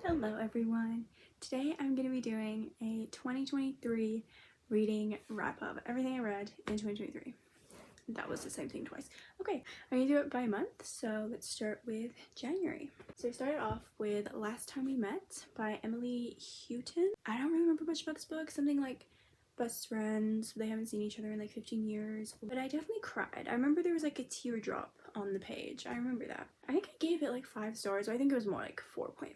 Hello everyone. Today I'm going to be doing a 2023 reading wrap up. Everything I read in 2023. That was the same thing twice. Okay, I'm going to do it by month, so let's start with January. So I started off with Last Time We Met by Emily Houghton. I don't really remember much about this book, something like best friends, they haven't seen each other in like 15 years, but I definitely cried. I remember there was like a teardrop on the page. I remember that. I think I gave it like 5 stars, or I think it was more like 4.5.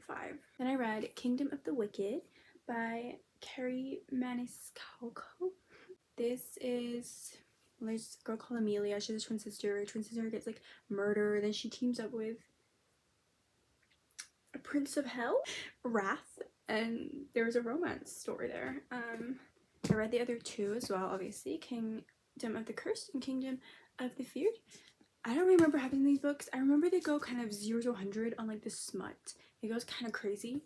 Then I read Kingdom of the Wicked by Carrie Maniscalco. This is, well, there's a girl called Amelia. She has a twin sister. Her twin sister gets like murdered, then she teams up with a prince of hell, Wrath, and there's a romance story there. I read the other two as well, obviously, Kingdom of the Cursed and Kingdom of the Feared. I don't remember having these books. I remember they go kind of 0 to 100 on like the smut. It goes kind of crazy.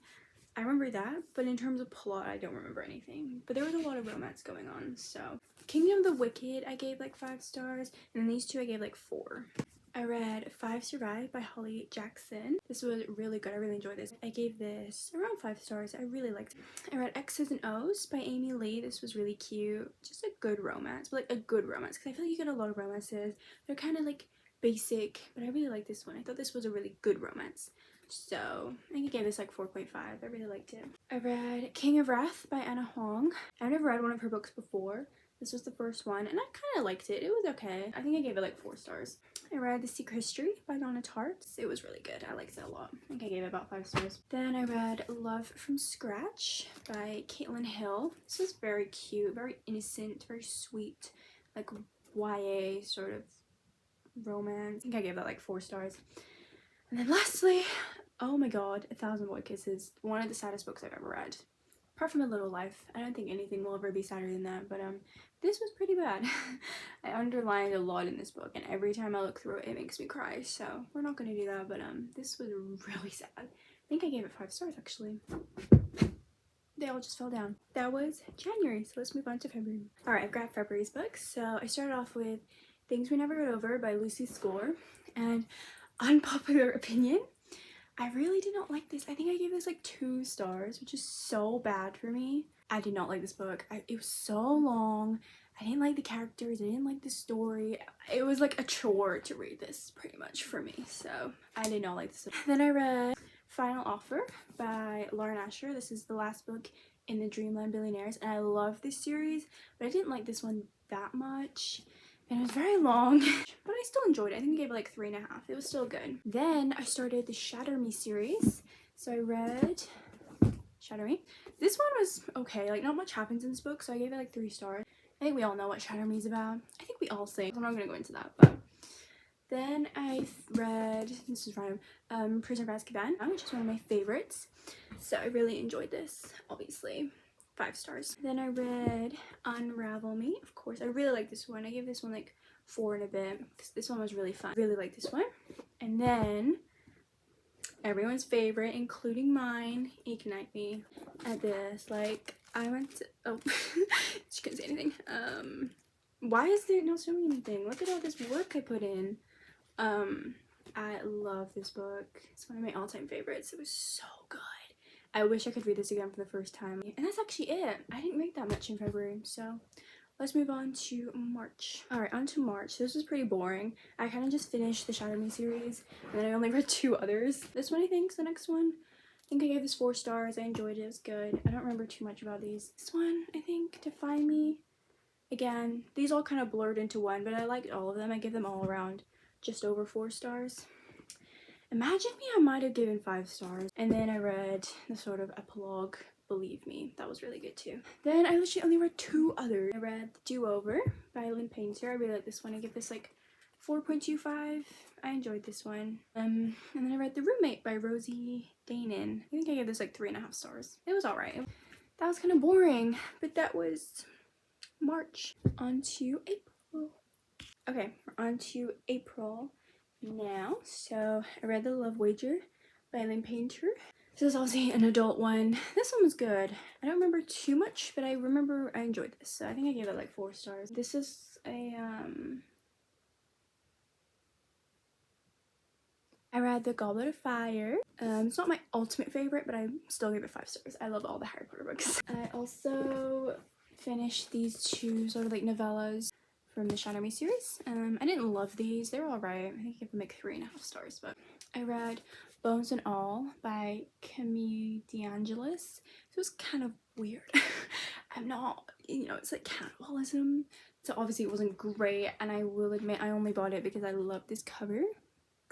I remember that, but in terms of plot, I don't remember anything. But there was a lot of romance going on, so. Kingdom of the Wicked, I gave like 5 stars, and then these two I gave like 4. I read Five Survive by Holly Jackson. This was really good. I really enjoyed this. I gave this around 5 stars. I really liked it. I read X's and O's by Amy Lee. This was really cute. Just a good romance, but like a good romance, because I feel like you get a lot of romances. They're kind of like basic, but I really like this one. I thought this was a really good romance. So I think I gave this like 4.5. I really liked it. I read King of Wrath by Anna Huang. I've never read one of her books before. This was the first one, and I kind of liked it. It was okay. I think I gave it like 4 stars. I read The Secret History by Donna Tartt. It was really good. I liked it a lot. I think I gave it about 5 stars. Then I read Love from Scratch by Caitlin Hill. This was very cute, very innocent, very sweet, like YA sort of romance. I think I gave that like 4 stars. And then lastly, oh my god, A Thousand Boy Kisses. One of the saddest books I've ever read. Apart from A Little Life. I don't think anything will ever be sadder than that, but this was pretty bad. I underlined a lot in this book, and every time I look through it, it makes me cry, so we're not gonna do that, but this was really sad. I think I gave it 5 stars, actually. They all just fell down. That was January, so let's move on to February. Alright, I've got February's books. So I started off with Things We Never Got Over by Lucy Score, and unpopular opinion, I really did not like this. I think I gave this like 2 stars, which is so bad for me. I did not like this book. It was so long. I didn't like the characters. I didn't like the story. It was like a chore to read this pretty much for me. So I did not like this. Then I read Final Offer by Lauren Asher. This is the last book in the Dreamland Billionaires, and I love this series, but I didn't like this one that much. And it was very long, but I still enjoyed it. I think I gave it like 3.5. It was still good. Then I started the Shatter Me series. So I read Shatter Me. This one was okay. Like, not much happens in this book, so I gave it like 3 stars. I think we all know what Shatter Me is about. I think we all sing. I'm not gonna go into that, but then I read, this is random, Prisoner of Azkaban, which is one of my favorites. So I really enjoyed this, obviously. 5 stars. Then I read Unravel Me. Of course, I really like this one. I gave this one like 4 and a bit. This one was really fun. Really like this one. And then everyone's favorite, including mine, Ignite Me. At this, like, I went to, oh, she couldn't say anything. Why is there no showing anything? Look at all this work I put in. I love this book. It's one of my all-time favorites. It was so good. I wish I could read this again for the first time. And that's actually it. I didn't read that much in February, so let's move on to March. Alright, on to March. This was pretty boring. I kind of just finished the Shatter Me series, and then I only read 2 others. This one, I think, is the next one. I think I gave this 4 stars. I enjoyed it. It was good. I don't remember too much about these. This one, I think, Define Me. Again, these all kind of blurred into one, but I liked all of them. I give them all around just over 4 stars. Imagine Me, I might have given 5 stars. And then I read the sort of epilogue, Believe Me. That was really good too. Then I literally only read 2 others. I read Do Over by Lynn Painter. I really like this one. I give this like 4.25. I enjoyed this one. And then I read The Roommate by Rosie Danan. I think I gave this like 3.5 stars. It was alright. That was kind of boring, but that was March. On to April. Okay, we're on to April now. So I read The Love Wager by Lynn Painter. This is obviously an adult one. This one was good. I don't remember too much, but I remember I enjoyed this. So I think I gave it like 4 stars. This is a I read The Goblet of Fire. It's not my ultimate favorite, but I still give it 5 stars. I love all the Harry Potter books. I also finished these two sort of like novellas from the Shadow Me series. I didn't love these. They were alright. I think I give them like 3.5 stars, but I read Bones and All by Camille DeAngelis. It was kind of weird. I'm not, you know, it's like cannibalism. So obviously it wasn't great, and I will admit I only bought it because I love this cover.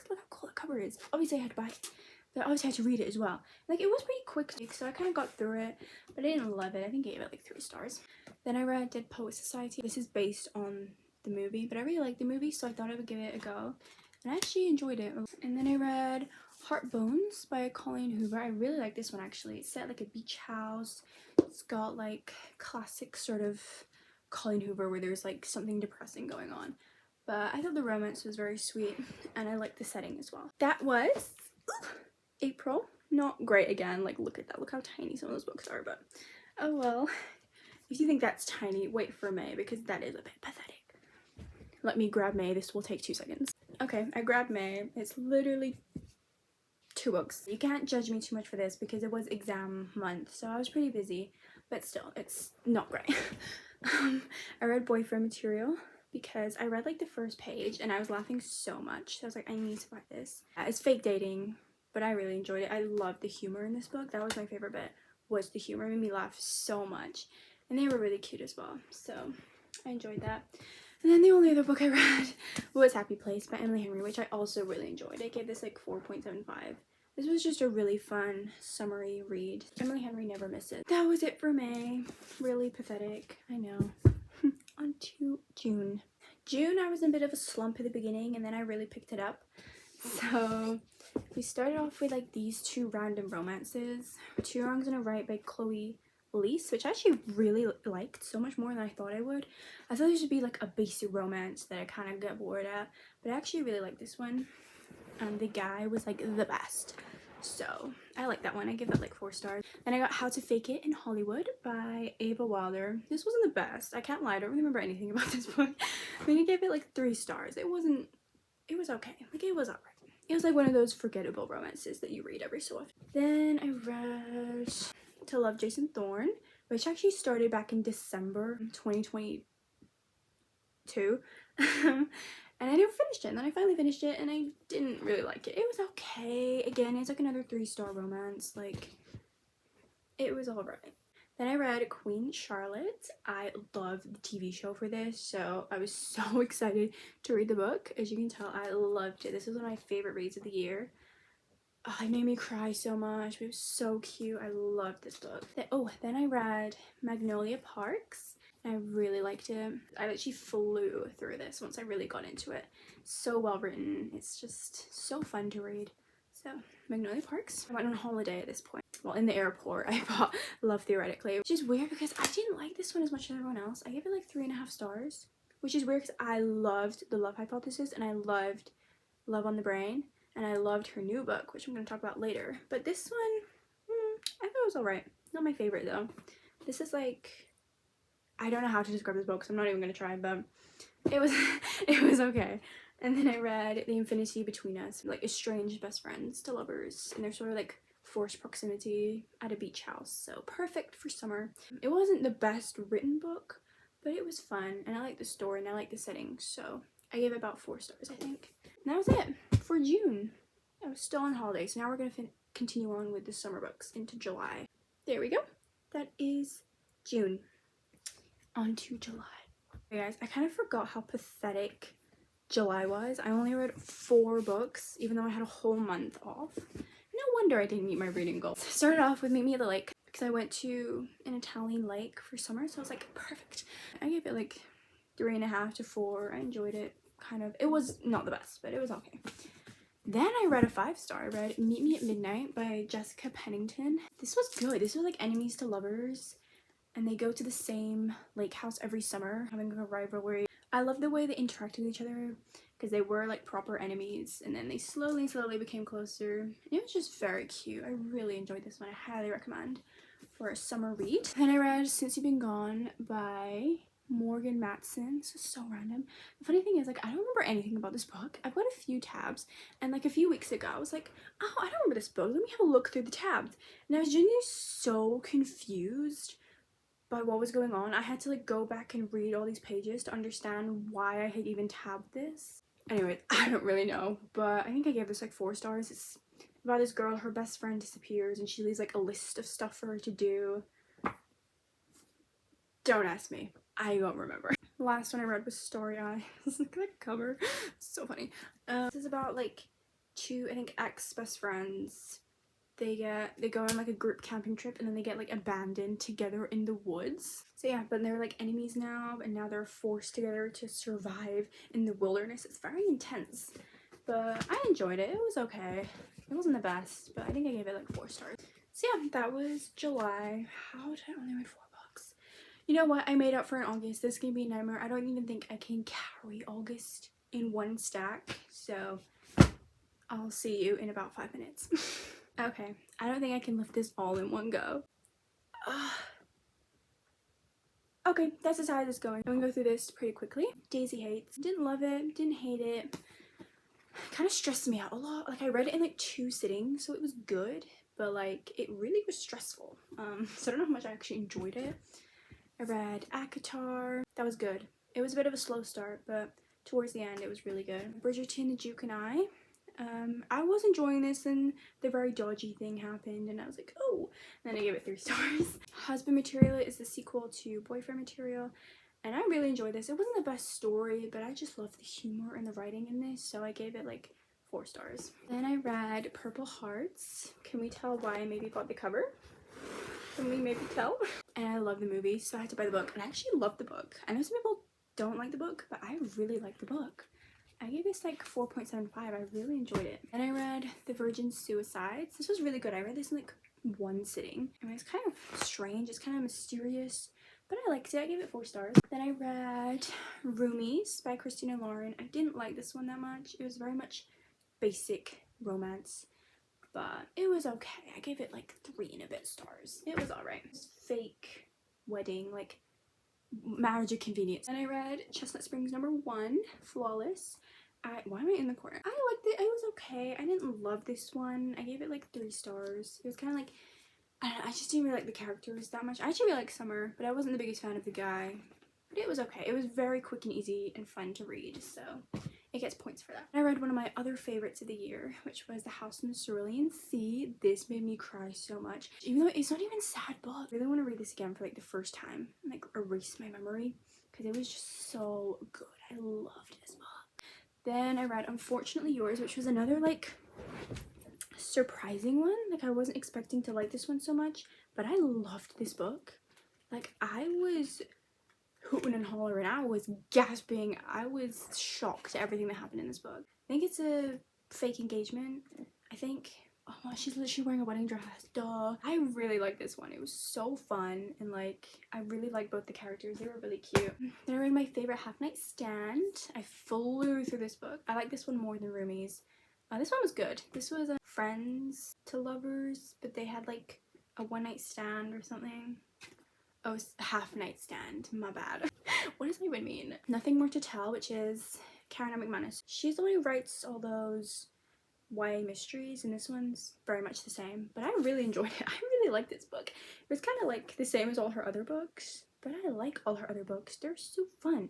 Look how cool the cover is. Obviously I had to buy it, but I obviously had to read it as well. Like, it was pretty quick, so I kind of got through it, but I didn't love it. I think I gave it like 3 stars. Then I read Dead Poet Society. This is based on the movie, but I really liked the movie, so I thought I would give it a go, and I actually enjoyed it. And then I read Heart Bones by Colleen Hoover. I really like this one actually. It's set like a beach house. It's got like classic sort of Colleen Hoover where there's like something depressing going on. But I thought the romance was very sweet, and I liked the setting as well. That was April. Not great again. Like, look at that. Look how tiny some of those books are, but oh well. If you think that's tiny, wait for May, because that is a bit pathetic. Let me grab May. This will take 2 seconds. Okay, I grabbed May. It's literally 2 books. You can't judge me too much for this because it was exam month, so I was pretty busy, but still, it's not great. I read Boyfriend Material because I read like the first page and I was laughing so much, so I was like, I need to buy this. It's fake dating, but I really enjoyed it. I loved the humor in this book. That was my favorite bit, was the humor. It made me laugh so much, and they were really cute as well, so I enjoyed that. And then the only other book I read was Happy Place by Emily Henry, which I also really enjoyed. I gave this like 4.75. This was just a really fun summery read. Emily Henry never misses. That was it for May. Really pathetic, I know. On to June. June, I was in a bit of a slump at the beginning, and then I really picked it up. So we started off with like these 2 random romances. Two Wrongs and a Right by Chloe Elise, which I actually really liked so much more than I thought I would. I thought this would be like a basic romance that I kind of get bored at, but I actually really like this one. The guy was like the best, so I like that one. I give it like 4 stars. Then I got How to Fake It in Hollywood by Ava Wilder. This wasn't the best, I can't lie, I don't remember anything about this book. I think I gave it like 3 stars. It was okay, like it was alright. It was like one of those forgettable romances that you read every so often. Then I read To Love, Jason Thorne, which actually started back in December 2022. And I never finished it, and then I finally finished it, and I didn't really like it. It was okay. Again, it's like another 3-star romance. Like, it was alright. Then I read Queen Charlotte. I loved the TV show for this, so I was so excited to read the book. As you can tell, I loved it. This was one of my favorite reads of the year. Oh, it made me cry so much. It was so cute. I loved this book. Then I read Magnolia Parks. I really liked it. I actually flew through this once I really got into it. So well written. It's just so fun to read. So, Magnolia Parks. I went on holiday at this point. Well, in the airport, I bought Love Theoretically, which is weird because I didn't like this one as much as everyone else. I gave it like 3.5 stars, which is weird because I loved The Love Hypothesis, and I loved Love on the Brain, and I loved her new book, which I'm going to talk about later. But this one, I thought it was alright. Not my favorite though. This is like, I don't know how to describe this book, so I'm not even going to try, but it was it was okay. And then I read The Infinity Between Us, like estranged best friends to lovers, and they're sort of like forced proximity at a beach house, so perfect for summer. It wasn't the best written book, but it was fun, and I liked the story, and I liked the setting, so I gave it about 4 stars, I think. And that was it for June. I was still on holiday, so now we're going to continue on with the summer books into July. There we go. That is June. On to July. Hey guys, I kind of forgot how pathetic July was. I only read 4 books, even though I had a whole month off. No wonder I didn't meet my reading goal. Started off with Meet Me at the Lake because I went to an Italian lake for summer, so I was like, perfect. I gave it like 3.5 to 4. I enjoyed it, kind of. It was not the best, but it was okay. Then I read a 5-star. I read Meet Me at Midnight by Jessica Pennington. This was good. This was like enemies to lovers, and they go to the same lake house every summer, having a rivalry. I love the way they interact with each other because they were like proper enemies, and then they slowly became closer. It was just very cute. I really enjoyed this one. I highly recommend for a summer read. Then I read Since You've Been Gone by Morgan Matson. This is so random. The funny thing is, like, I don't remember anything about this book. I've got a few tabs, and like a few weeks ago I was like, oh, I don't remember this book, let me have a look through the tabs. And I was genuinely so confused by what was going on. I had to like go back and read all these pages to understand why I had even tabbed this. Anyways, I don't really know, but I think I gave this like 4 stars. It's about this girl, her best friend disappears and she leaves like a list of stuff for her to do. Don't ask me, I don't remember. The last one I read was Starry Eyes. Look at that cover, so funny. This is about like 2, I think, ex-best friends. They go on like a group camping trip and then they get like abandoned together in the woods. So yeah, but they're like enemies now, and now they're forced together to survive in the wilderness. It's very intense, but I enjoyed it. It was okay. It wasn't the best, but I think I gave it like 4 stars. So yeah, that was July. How did I only read 4 books? You know what? I made up for in August. This is gonna be a nightmare. I don't even think I can carry August in one stack. So I'll see you in about 5 minutes. Okay, I don't think I can lift this all in one go. Okay, that's as high as it's going. I'm gonna go through this pretty quickly. Daisy Hates. Didn't love it, didn't hate it. Kind of stressed me out a lot. Like, I read it in like 2 sittings, so it was good, but like it really was stressful. So I don't know how much I actually enjoyed it. I read ACOTAR. That was good. It was a bit of a slow start, but towards the end it was really good. Bridgerton, The Duke and I was enjoying this, and the very dodgy thing happened and I was like, oh, and then I gave it 3 stars. Husband Material is the sequel to Boyfriend Material, and I really enjoyed this. It wasn't the best story, but I just loved the humor and the writing in this, so I gave it like 4 stars. Then I read Purple Hearts. Can we tell why I maybe bought the cover? Can we maybe tell? And I love the movie, so I had to buy the book, and I actually love the book. I know some people don't like the book, but I really like the book. I gave this like 4.75. I really enjoyed it. And I read The Virgin Suicides. This was really good. I read this in like 1 sitting. I mean, it's kind of strange. It's kind of mysterious, but I liked it. I gave it 4 stars. Then I read Roomies by Christina Lauren. I didn't like this one that much. It was very much basic romance, but it was okay. I gave it like 3 and a bit stars. It was alright. Fake wedding, like marriage of convenience. And I read Chestnut Springs #1, Flawless. Why am I in the corner? I liked it. It was okay. I didn't love this one. I gave it like 3 stars. It was kind of like, I don't know, I just didn't really like the characters that much. I actually really like Summer, but I wasn't the biggest fan of the guy. But it was okay. It was very quick and easy and fun to read, so it gets points for that. I read one of my other favorites of the year, which was The House in the Cerulean Sea. This made me cry so much. Even though it's not even a sad book. I really want to read this again for like the first time and like erase my memory, because it was just so good. I loved this book. Then I read Unfortunately Yours, which was another like surprising one. Like, I wasn't expecting to like this one so much, but I loved this book. Like, I was hooting and hollering, I was gasping, I was shocked at everything that happened in this book. I think it's a fake engagement. I think, oh, she's literally wearing a wedding dress, duh. I really liked this one. It was so fun, and like, I really liked both the characters. They were really cute. Then I read my favorite Half Night Stand. I flew through this book. I like this one more than Roomies. This one was good. This was friends to lovers, but they had like a one night stand or something. Oh, Half Night Stand, my bad. What does that even mean? Nothing More to Tell, which is Karen McManus. She's the one who writes all those YA mysteries, and this one's very much the same, but I really enjoyed it. I really liked this book. It was kind of like the same as all her other books, but I like all her other books. They're so fun.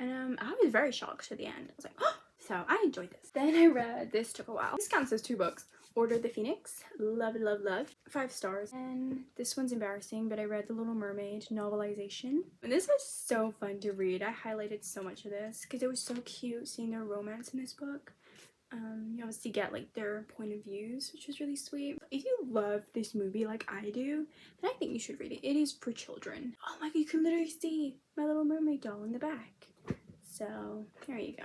And I was very shocked at the end. I was like, oh! So I enjoyed this. Then I read, this took a while. This counts as 2 books. Order of the Phoenix. Love, love, love. 5 stars. And this one's embarrassing, but I read The Little Mermaid novelization. And this was so fun to read. I highlighted so much of this because it was so cute seeing their romance in this book. You obviously get like their point of views, which was really sweet. If you love this movie like I do, then I think you should read it. It is for children. Oh my god, you can literally see My Little Mermaid doll in the back. So there you go.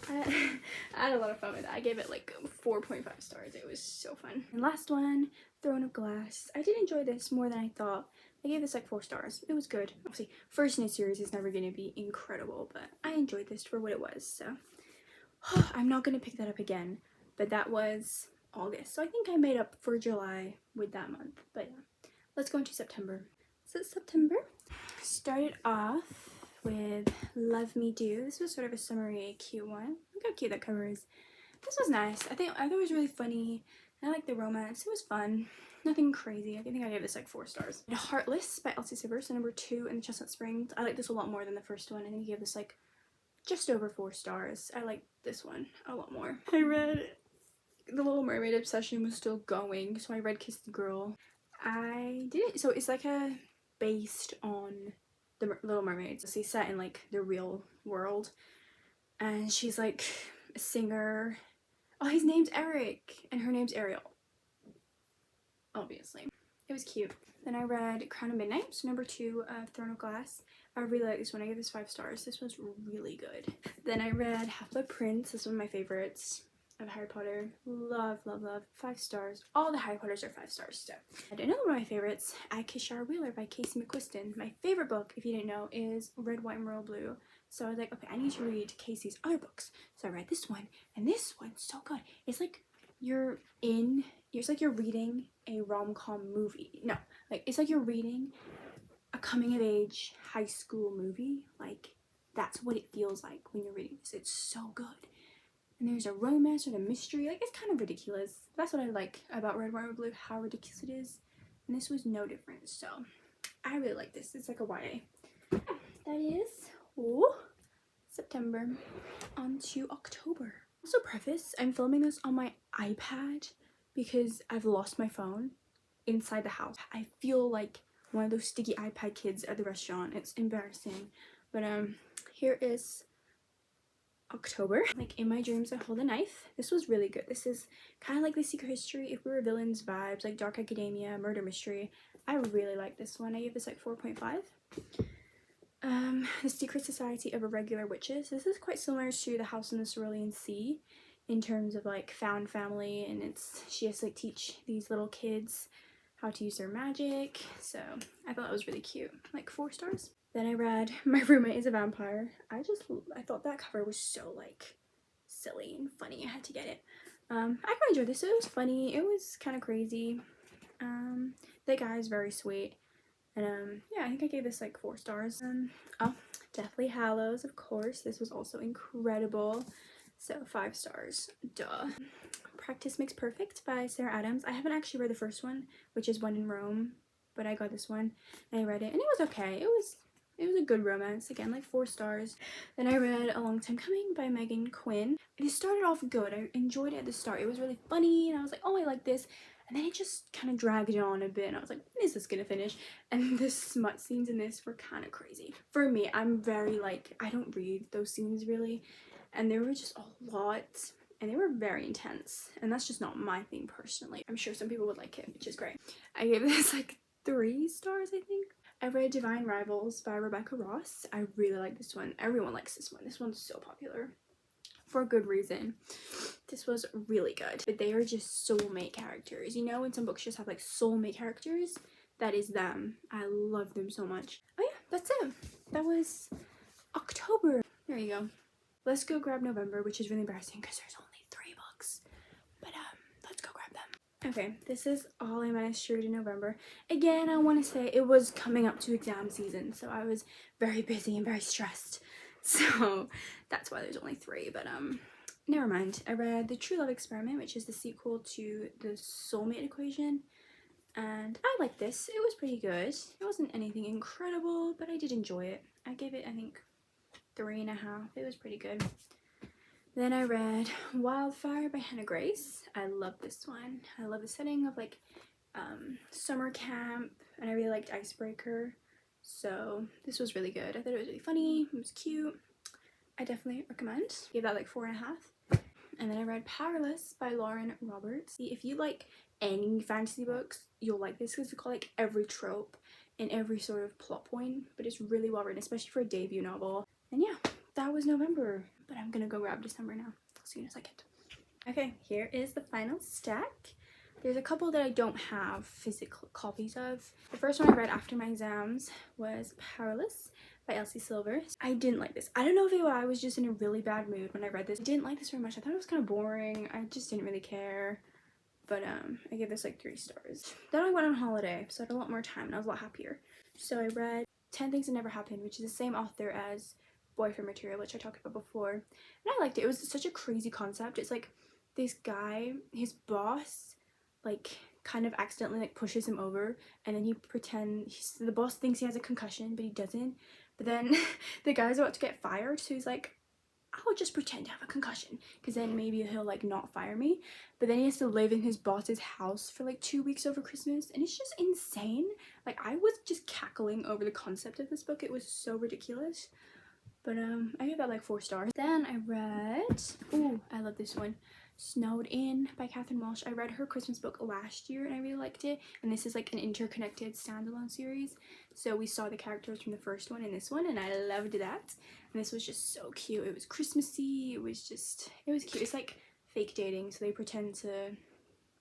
I had a lot of fun with that. I gave it like 4.5 stars. It was so fun. And last one, Throne of Glass. I did enjoy this more than I thought. I gave this like 4 stars. It was good. Obviously, first in a series is never going to be incredible, but I enjoyed this for what it was. So I'm not going to pick that up again, but that was August. So I think I made up for July with that month. But yeah, let's go into September. So September started off with Love Me Do. This was sort of a summery cute one. Look how cute that cover is. This was nice. I thought it was really funny. I liked the romance. It was fun. Nothing crazy. I think I gave this like 4 stars. Heartless by Elsie Silver, so number 2 in the Chestnut Springs. I like this a lot more than the first one. I think I gave this like just over 4 stars. I like this one a lot more. I read The Little Mermaid obsession was still going, so I read Kiss the Girl. I didn't, so it's like a based on the Little Mermaid. So she's set in like the real world, and she's like a singer. Oh, his name's Eric and her name's Ariel, obviously. It was cute. Then I read Crown of Midnight, so number 2 of Throne of Glass. I really like this one. I gave this 5 stars. This was really good. Then I read Half-Blood Prince. This is one of my favorites of Harry Potter. Love, love, love. 5 stars. All the Harry Potters are 5 stars, so. And another one of my favorites, I Kiss Shara Wheeler by Casey McQuiston. My favorite book, if you didn't know, is Red, White, and Royal Blue. So I was like, okay, I need to read Casey's other books. So I read this one, and this one's so good. It's like it's like you're reading a rom-com movie. No, like it's like you're reading a coming-of-age high school movie. Like that's what it feels like when you're reading this. It's so good. And there's a romance and a mystery. Like, it's kind of ridiculous. That's what I like about Red, White, and Blue, how ridiculous it is. And this was no different. So I really like this. It's like a YA. That is September on to October. Also, preface, I'm filming this on my iPad because I've lost my phone inside the house. I feel like one of those sticky iPad kids at the restaurant. It's embarrassing. But here is October. Like, in my dreams I hold a knife. This was really good. This is kind of like The Secret History, If We Were Villains vibes, like dark academia, murder mystery. I really like this one. I gave this like 4.5. The Secret Society of Irregular Witches. This is quite similar to The House in the Cerulean Sea in terms of like found family, and she has to like teach these little kids how to use their magic. So I thought that was really cute. Like 4 stars. Then I read My Roommate is a Vampire. I thought that cover was so like silly and funny. I had to get it. I quite enjoyed this. It was funny. It was kind of crazy. The guy is very sweet. And yeah, I think I gave this like 4 stars. Oh, Deathly Hallows, of course. This was also incredible. So 5 stars. Duh. Practice Makes Perfect by Sarah Adams. I haven't actually read the first one, which is One in Rome, but I got this one and I read it and it was okay. It was a good romance. Again, like 4 stars. Then I read A Long Time Coming by Megan Quinn. It started off good. I enjoyed it at the start. It was really funny and I was like, oh, I like this. And then it just kind of dragged on a bit and I was like, when is this gonna finish? And the smut scenes in this were kind of crazy. For me, I'm very like, I don't read those scenes really. And there were just a lot and they were very intense. And that's just not my thing personally. I'm sure some people would like it, which is great. I gave this like 3 stars, I think. I read Divine Rivals by Rebecca Ross. I really like this one. Everyone likes this one. This one's so popular. For good reason. This was really good. But they are just soulmate characters. You know when some books just have like soulmate characters? That is them. I love them so much. Oh yeah, that's it. That was October. There you go. Let's go grab November, which is really embarrassing because there's only 3 books. But let's go grab them. Okay, this is all I managed to read in November. Again, I want to say it was coming up to exam season, so I was very busy and very stressed. So that's why there's only 3, but never mind. I read The True Love Experiment, which is the sequel to The Soulmate Equation, and I liked this. It was pretty good. It wasn't anything incredible, but I did enjoy it. I gave it, I think, 3.5. It was pretty good. Then I read Wildfire by Hannah Grace. I love this one. I love the setting of like summer camp, and I really liked Icebreaker. So this was really good. I thought it was really funny. It was cute. I definitely recommend. Gave that like 4.5. And then I read Powerless by Lauren Roberts. See, if you like any fantasy books, you'll like this because it's got like every trope and every sort of plot point, but it's really well written, especially for a debut novel. And yeah, that was November, but I'm gonna go grab December now as soon as I get. Okay, here is the final stack. There's a couple that I don't have physical copies of. The first one I read after my exams was Powerless by Elsie Silver. I didn't like this. I don't know if I was just in a really bad mood when I read this. I didn't like this very much. I thought it was kind of boring. I just didn't really care. But I gave this like 3 stars. Then I went on holiday, so I had a lot more time and I was a lot happier. So I read 10 Things That Never Happened, which is the same author as Boyfriend Material, which I talked about before. And I liked it. It was such a crazy concept. It's like this guy, his boss, like kind of accidentally like pushes him over, and then the boss thinks he has a concussion, but he doesn't. But then the guy's about to get fired, so he's like, I'll just pretend to have a concussion, because then maybe he'll like not fire me. But then he has to live in his boss's house for like 2 weeks over Christmas, and it's just insane. Like, I was just cackling over the concept of this book. It was so ridiculous. But I gave that like 4 stars. Then I read, ooh, I love this one, Snowed In by Catherine Walsh. I read her Christmas book last year and I really liked it, and this is like an interconnected standalone series, so we saw the characters from the first one in this one, and I loved that. And this was just so cute. It was Christmassy. It was cute. It's like fake dating, so they pretend to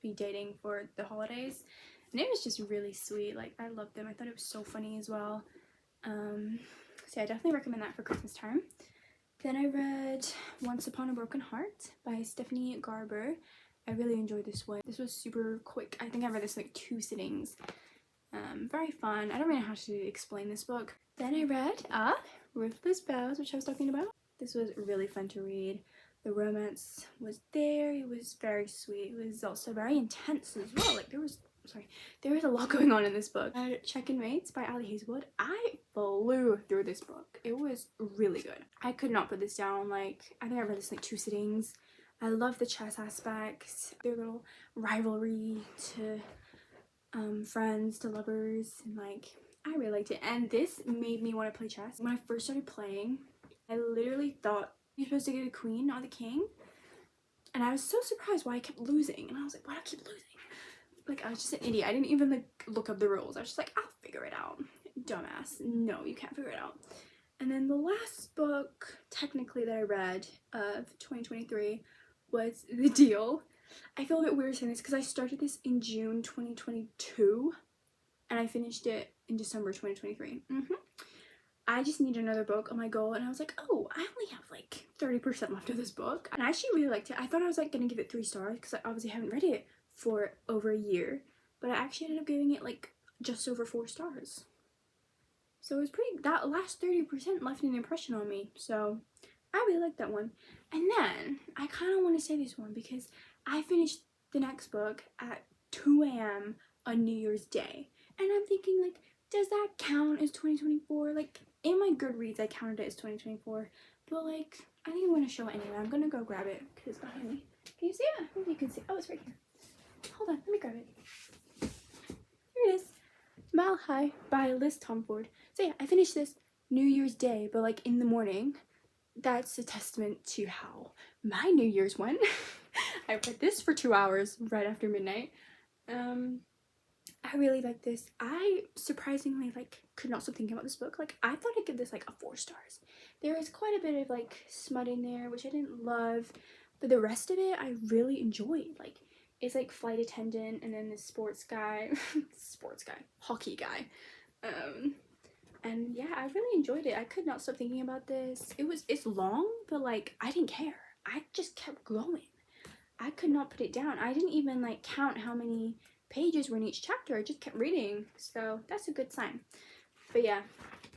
be dating for the holidays, and it was just really sweet. Like, I loved them. I thought it was so funny as well. So I definitely recommend that for Christmas time. Then I read Once Upon a Broken Heart by Stephanie Garber. I really enjoyed this one. This was super quick. I think I read this in like 2 sittings. Very fun. I don't really know how to explain this book. Then I read Ruthless Vows, which I was talking about. This was really fun to read. The romance was there. It was very sweet. It was also very intense as well. Like, there was a lot going on in this book. Check-in Mates by Ali Hazelwood. I flew through this book. It was really good. I could not put this down. Like, I think I read this in like 2 sittings. I love the chess aspect, their little rivalry to friends, to lovers, and like, I really liked it. And this made me want to play chess. When I first started playing, I literally thought you're supposed to get a queen, not the king. And I was so surprised why I kept losing. And I was like, why do I keep losing? Like, I was just an idiot. I didn't even like look up the rules. I was just like, I'll figure it out. Dumbass. No, you can't figure it out. And then the last book, technically, that I read of 2023 was The Deal. I feel a bit weird saying this because I started this in June 2022 and I finished it in December 2023. I just need another book on my goal, and I was like, oh, I only have like 30% left of this book. And I actually really liked it. I thought I was like gonna give it 3 stars because I obviously haven't read it for over a year, but I actually ended up giving it like just over 4 stars. So it was that last 30% left an impression on me, so I really liked that one. And then I kind of want to say this one because I finished the next book at 2 a.m. on New Year's Day, and I'm thinking, like, does that count as 2024? Like, in my Goodreads I counted it as 2024, but like, I think I'm going to show it anyway. I'm going to go grab it because it's behind me. Can you see it? I hope you can see. Oh, it's right here. Hold on, let me grab it. Here it is. Mile High by Liz Tomford. So yeah, I finished this New Year's Day, but like in the morning. That's a testament to how my New Year's went. I read this for 2 hours right after midnight. I really like this. I surprisingly like could not stop thinking about this book. Like, I thought I'd give this like a 4 stars. There is quite a bit of like smut in there, which I didn't love, but the rest of it I really enjoyed. Like, it's like flight attendant and then this hockey guy. And yeah, I really enjoyed it. I could not stop thinking about this. It's long, but like, I didn't care. I just kept going. I could not put it down. I didn't even like count how many pages were in each chapter. I just kept reading, so that's a good sign. But yeah,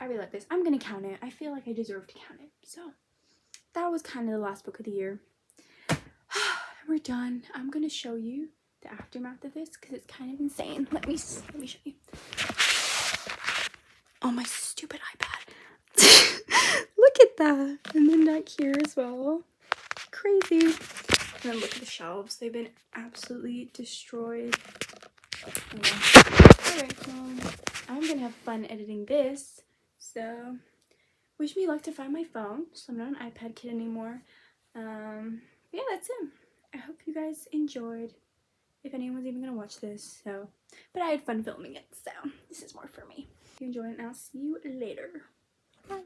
I really like this. I'm gonna count it. I feel like I deserve to count it. So that was kind of the last book of the year. We're done. I'm gonna show you the aftermath of this because it's kind of insane. Let me show you. Oh, my stupid iPad. Look at that. And then back here as well. Crazy. And then look at the shelves. They've been absolutely destroyed. Alright, well, I'm gonna have fun editing this. So, wish me luck to find my phone. So I'm not an iPad kid anymore. Yeah, that's it. I hope you guys enjoyed. If anyone's even gonna watch this, so. But I had fun filming it, so this is more for me. If you enjoyed, and I'll see you later. Bye.